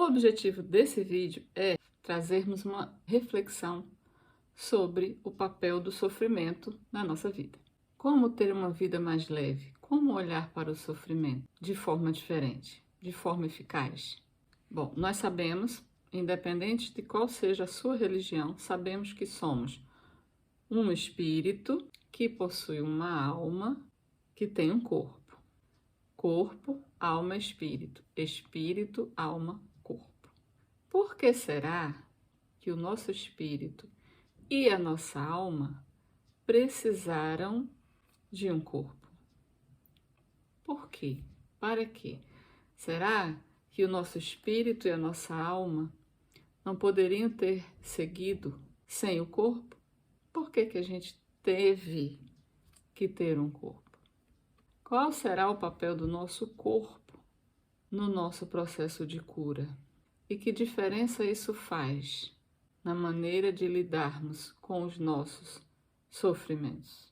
O objetivo desse vídeo é trazermos uma reflexão sobre o papel do sofrimento na nossa vida. Como ter uma vida mais leve? Como olhar para o sofrimento de forma diferente, de forma eficaz? Bom, nós sabemos, independente de qual seja a sua religião, sabemos que somos um espírito que possui uma alma que tem um corpo. Corpo, alma, espírito. Espírito, alma, corpo. Por que será que o nosso espírito e a nossa alma precisaram de um corpo? Por quê? Para quê? Será que o nosso espírito e a nossa alma não poderiam ter seguido sem o corpo? Por que que a gente teve que ter um corpo? Qual será o papel do nosso corpo no nosso processo de cura? E que diferença isso faz na maneira de lidarmos com os nossos sofrimentos?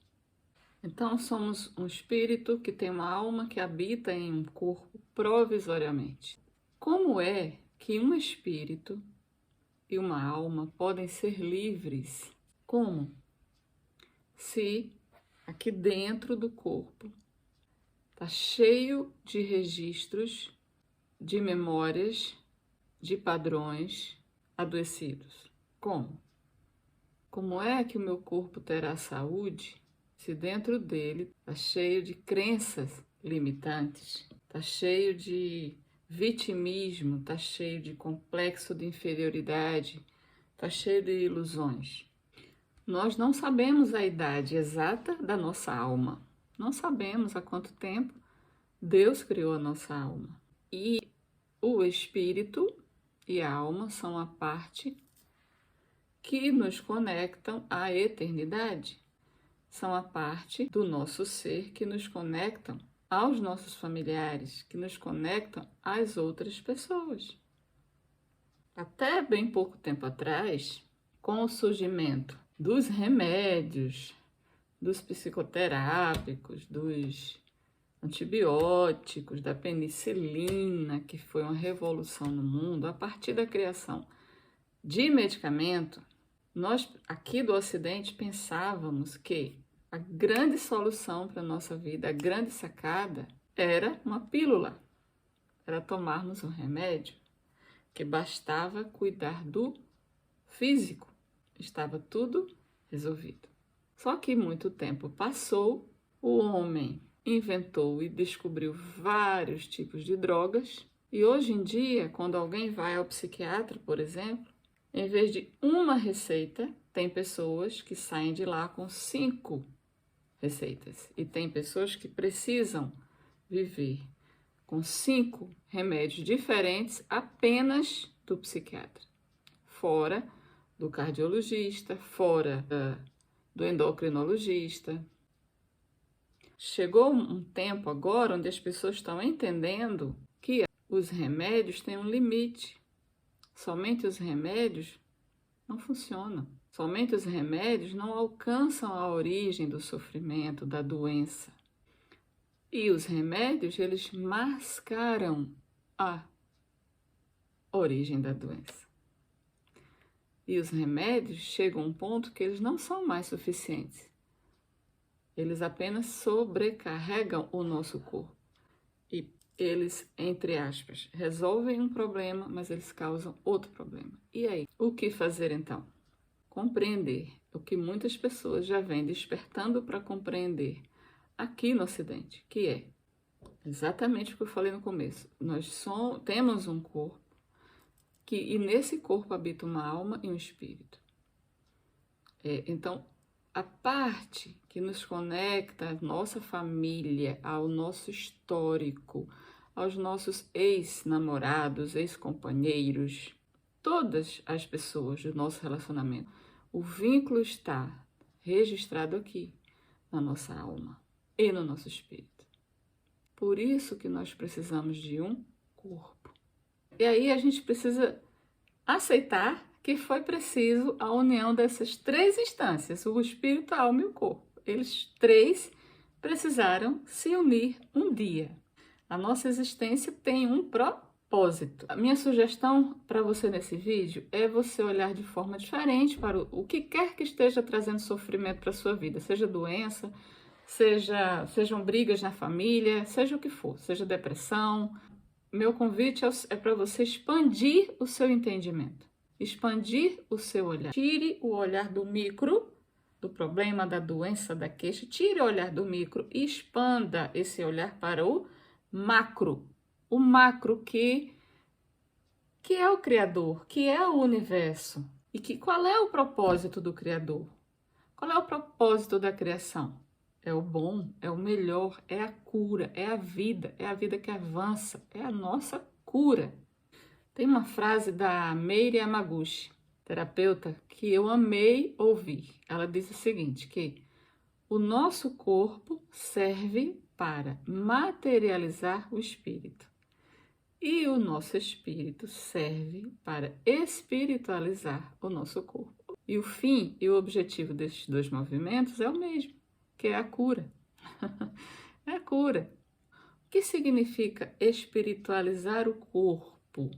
Então, somos um espírito que tem uma alma que habita em um corpo provisoriamente. Como é que um espírito e uma alma podem ser livres? Como? Se aqui dentro do corpo está cheio de registros, de memórias, de padrões adoecidos. Como? Como é que o meu corpo terá saúde se dentro dele está cheio de crenças limitantes, está cheio de vitimismo, está cheio de complexo de inferioridade, está cheio de ilusões? Nós não sabemos a idade exata da nossa alma, não sabemos há quanto tempo Deus criou a nossa alma. E o espírito e a alma são a parte que nos conectam à eternidade. São a parte do nosso ser que nos conectam aos nossos familiares, que nos conectam às outras pessoas. Até bem pouco tempo atrás, com o surgimento dos remédios, dos psicoterápicos, dos antibióticos, da penicilina, que foi uma revolução no mundo, a partir da criação de medicamento, nós aqui do Ocidente pensávamos que a grande solução para a nossa vida, a grande sacada, era uma pílula, era tomarmos um remédio, que bastava cuidar do físico, estava tudo resolvido. Só que muito tempo passou, o homem inventou e descobriu vários tipos de drogas, e hoje em dia, quando alguém vai ao psiquiatra, por exemplo, em vez de uma receita, tem pessoas que saem de lá com 5 receitas. E tem pessoas que precisam viver com 5 remédios diferentes apenas do psiquiatra. Fora do cardiologista, fora do endocrinologista. Chegou um tempo agora onde as pessoas estão entendendo que os remédios têm um limite. Somente os remédios não funcionam. Somente os remédios não alcançam a origem do sofrimento, da doença. E os remédios, eles mascaram a origem da doença. E os remédios chegam a um ponto que eles não são mais suficientes. Eles apenas sobrecarregam o nosso corpo. E eles, entre aspas, resolvem um problema, mas eles causam outro problema. E aí, o que fazer então? Compreender o que muitas pessoas já vêm despertando para compreender aqui no Ocidente, que é exatamente o que eu falei no começo. Nós temos um corpo, e nesse corpo habita uma alma e um espírito. Então, a parte que nos conecta à nossa família, ao nosso histórico, aos nossos ex-namorados, ex-companheiros, todas as pessoas do nosso relacionamento, o vínculo está registrado aqui, na nossa alma e no nosso espírito. Por isso que nós precisamos de um corpo. E aí a gente precisa aceitar que foi preciso a união dessas 3 instâncias, o espírito, a alma e o corpo. Eles 3 precisaram se unir um dia. A nossa existência tem um propósito. A minha sugestão para você nesse vídeo é você olhar de forma diferente para o que quer que esteja trazendo sofrimento para a sua vida, seja doença, sejam brigas na família, seja o que for, seja depressão. Meu convite é para você expandir o seu entendimento, expandir o seu olhar. Tire o olhar do micro, do problema, da doença, da queixa, tire o olhar do micro e expanda esse olhar para o macro. O macro que é o Criador, que é o universo. E qual é o propósito do Criador? Qual é o propósito da criação? É o bom, é o melhor, é a cura, é a vida que avança, é a nossa cura. Tem uma frase da Meire Yamaguchi, terapeuta, que eu amei ouvir. Ela diz o seguinte, que o nosso corpo serve para materializar o espírito. E o nosso espírito serve para espiritualizar o nosso corpo. E o fim e o objetivo desses dois movimentos é o mesmo, que é a cura. É a cura. O que significa espiritualizar o corpo?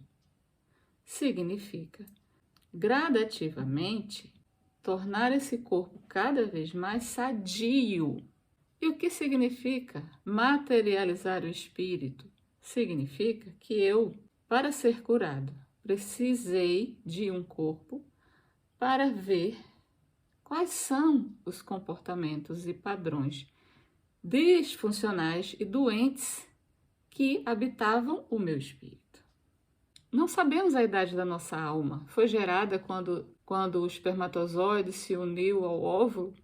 Significa gradativamente tornar esse corpo cada vez mais sadio. E o que significa materializar o espírito? Significa que eu, para ser curado, precisei de um corpo para ver quais são os comportamentos e padrões disfuncionais e doentes que habitavam o meu espírito. Não sabemos a idade da nossa alma. Foi gerada quando o espermatozoide se uniu ao óvulo?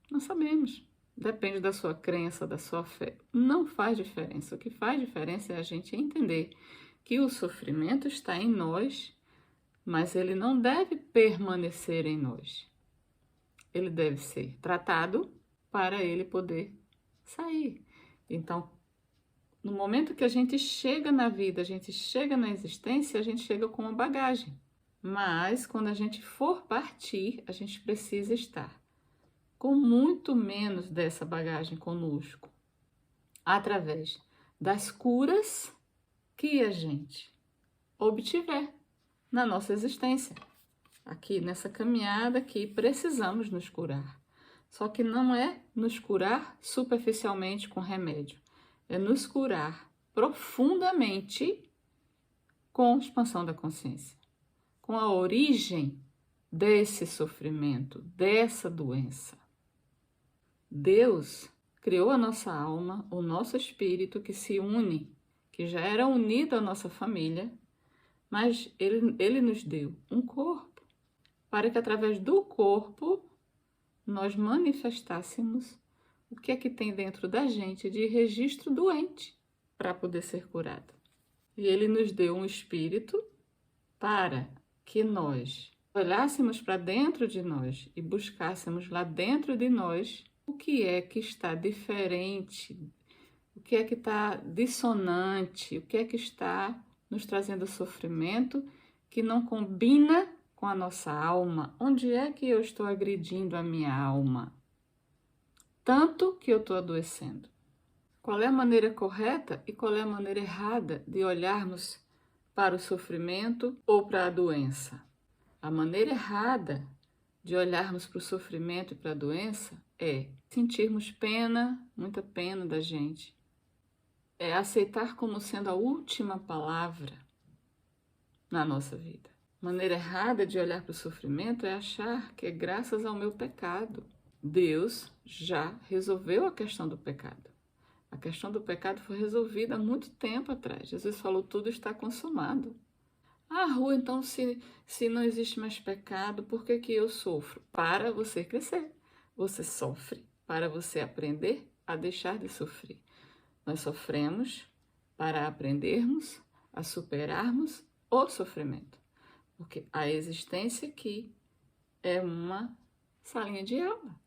Não sabemos. Depende da sua crença, da sua fé. Não faz diferença. O que faz diferença é a gente entender que o sofrimento está em nós, mas ele não deve permanecer em nós. Ele deve ser tratado para ele poder sair. Então, no momento que a gente chega na vida, a gente chega na existência, a gente chega com uma bagagem. Mas, quando a gente for partir, a gente precisa estar com muito menos dessa bagagem conosco, através das curas que a gente obtiver na nossa existência. Aqui nessa caminhada aqui precisamos nos curar. Só que não é nos curar superficialmente com remédio, é nos curar profundamente com expansão da consciência, com a origem desse sofrimento, dessa doença. Deus criou a nossa alma, o nosso espírito que se une, que já era unido à nossa família, mas ele nos deu um corpo, para que através do corpo nós manifestássemos o que é que tem dentro da gente de registro doente para poder ser curado. E ele nos deu um espírito para que nós olhássemos para dentro de nós e buscássemos lá dentro de nós o que é que está diferente, o que é que está dissonante, o que é que está nos trazendo sofrimento que não combina com a nossa alma. Onde é que eu estou agredindo a minha alma? Tanto que eu estou adoecendo. Qual é a maneira correta e qual é a maneira errada de olharmos para o sofrimento ou para a doença? A maneira errada de olharmos para o sofrimento e para a doença é sentirmos pena, muita pena da gente. É aceitar como sendo a última palavra na nossa vida. A maneira errada de olhar para o sofrimento é achar que é graças ao meu pecado. Deus já resolveu a questão do pecado. A questão do pecado foi resolvida há muito tempo atrás. Jesus falou, tudo está consumado. Ah, Ru, então se não existe mais pecado, por que eu sofro? Para você crescer. Você sofre para você aprender a deixar de sofrer. Nós sofremos para aprendermos a superarmos o sofrimento. Porque a existência aqui é uma salinha de aula.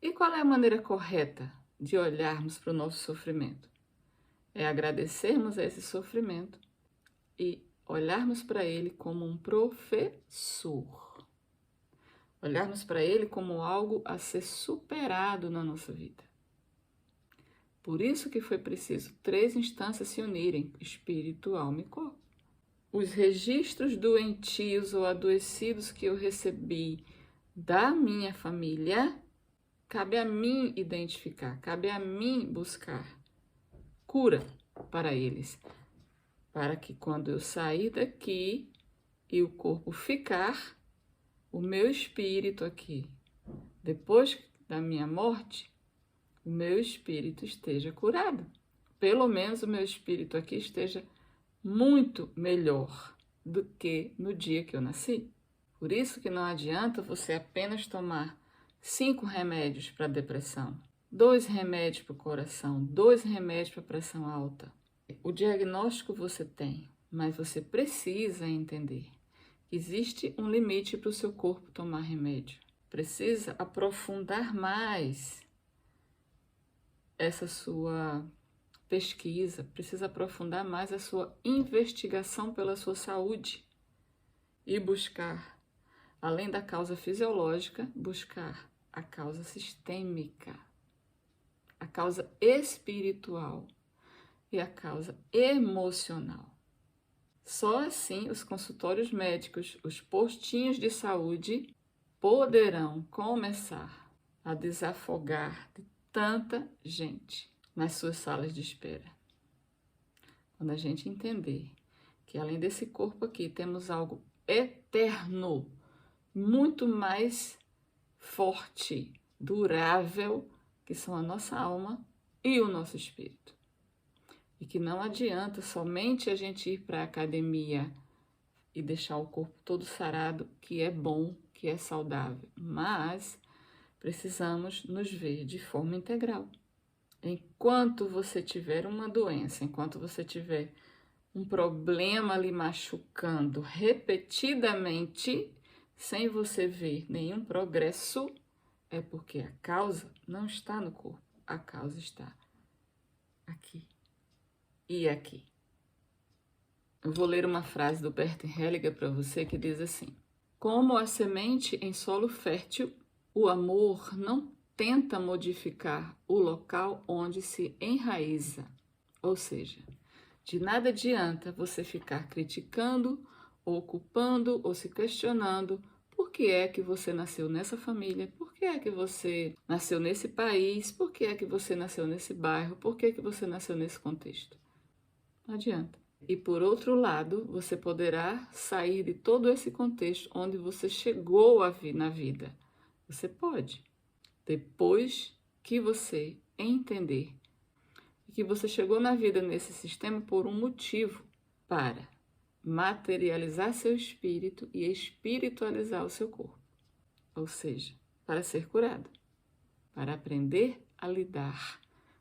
E qual é a maneira correta de olharmos para o nosso sofrimento? É agradecermos a esse sofrimento e olharmos para ele como um professor. Olharmos para ele como algo a ser superado na nossa vida. Por isso que foi preciso 3 instâncias se unirem, espírito, alma e corpo. Os registros doentios ou adoecidos que eu recebi da minha família, cabe a mim identificar, cabe a mim buscar cura para eles, para que quando eu sair daqui e o corpo ficar, o meu espírito aqui, depois da minha morte, o meu espírito esteja curado. Pelo menos o meu espírito aqui esteja muito melhor do que no dia que eu nasci. Por isso que não adianta você apenas tomar 5 remédios para depressão, 2 remédios para o coração, 2 remédios para pressão alta. O diagnóstico você tem, mas você precisa entender que existe um limite para o seu corpo tomar remédio. Precisa aprofundar mais essa sua pesquisa, precisa aprofundar mais a sua investigação pela sua saúde e buscar, além da causa fisiológica, buscar a causa sistêmica, a causa espiritual e a causa emocional. Só assim os consultórios médicos, os postinhos de saúde poderão começar a desafogar de tanta gente nas suas salas de espera. Quando a gente entender que além desse corpo aqui temos algo eterno, muito mais forte, durável, que são a nossa alma e o nosso espírito. E que não adianta somente a gente ir para a academia e deixar o corpo todo sarado, que é bom, que é saudável, mas precisamos nos ver de forma integral. Enquanto você tiver uma doença, enquanto você tiver um problema lhe machucando repetidamente, sem você ver nenhum progresso, é porque a causa não está no corpo, a causa está aqui e aqui. Eu vou ler uma frase do Bert Hellinger para você que diz assim: como a semente em solo fértil, o amor não tenta modificar o local onde se enraiza. Ou seja, de nada adianta você ficar criticando, ou culpando, ou se questionando por que é que você nasceu nessa família, por que é que você nasceu nesse país, por que é que você nasceu nesse bairro, por que é que você nasceu nesse contexto. Não adianta. E por outro lado, você poderá sair de todo esse contexto onde você chegou na vida. Você pode. Depois que você entender que você chegou na vida nesse sistema por um motivo, para materializar seu espírito e espiritualizar o seu corpo. Ou seja, para ser curado, para aprender a lidar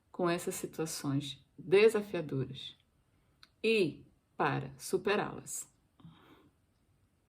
com essas situações desafiadoras e para superá-las.